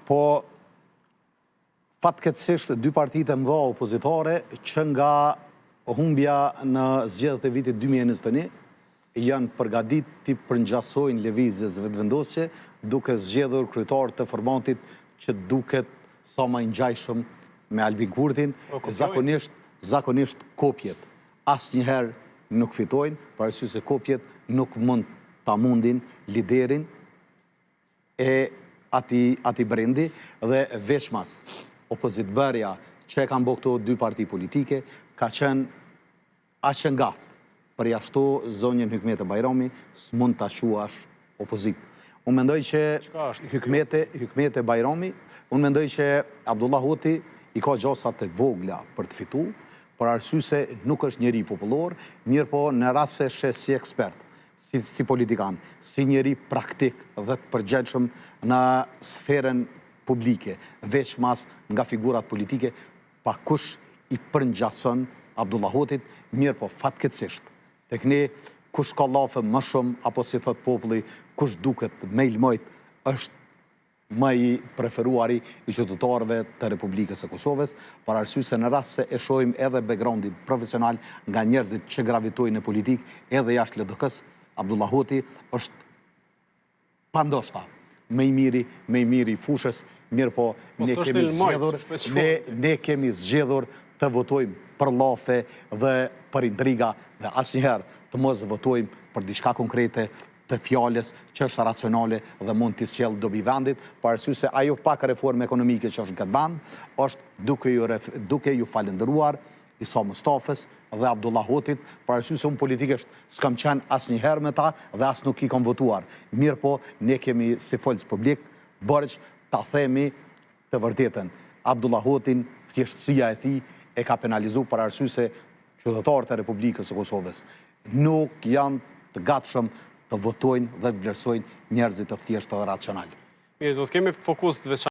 Po, fatkeqësisht dy partitë e mëdha opozitare që nga humbja në zgjedhjet e vitit 2021 janë përgatit të përngjasojnë lëvizjes vetëvendosje duke zgjedhur kryetar të formatit që duket sa më i ngjajshëm me Albin Kurtin. Zakonisht kopjet asnjëherë nuk fitojnë, për arsye se kopjet nuk mund ta mundin liderin e ati brendi dhe veçmas opozitbërja që e kanë bërë këto dy parti politike ka qenë aq ngatë përjashto zonjën Hykmete Bajrami s'mund ta quash opozit. Unë mendoj që Hykmete Bajrami, unë mendoj që Abdullah Hoti i ka gjasat e vogla për të fitu, për arsye se nuk është njeri popullor, mirë po në rast se sheh si ekspert, si politikan, si njeri praktik dhe të përgjegjshëm në sferën publike, veçmas nga figurat politike, pa kush i përngjason Abdullah Hotit, mirë po fatkeqësisht. Tek ne, kush ka llafe më shumë, apo si thot populli, kush duket me ilmojt, është më i preferuari i qytetarëve të Republikës së Kosovës, për arsye se në rast se e shohim edhe backgroundin profesional nga njerëzit që gravitojnë në politikë, edhe jashtë LDK-s, Abdullah Hoti është pandoshta më i miri i fushës, mirë po ne kemi zgjedhur të votojmë për llafe dhe për intriga dhe asnjëherë të mos votojmë për diçka konkrete të fjalës që është racionale dhe mund t'i sjellë dobi vendit, për arsye se ajo pak reformë ekonomike që është në këtë vend, është duke ju falendëruar Isa Mustafës dhe Abdullah Hotit, për arsye se unë politikisht s'kam qenë asnjëherë me ta dhe as nuk i kam votuar. Mirë po, ne kemi si folës publik bërgj ta themi të vërtetën. Abdullah Hotin, thjeshtësia e tij e ka penalizuar për arsye se qytetarët e Republikës së Kosovës nuk janë të gatshëm të votojnë dhe të vlerësojnë njerëzit të thjeshtë dhe racional. Mirë, do të kemi fokus të veçantë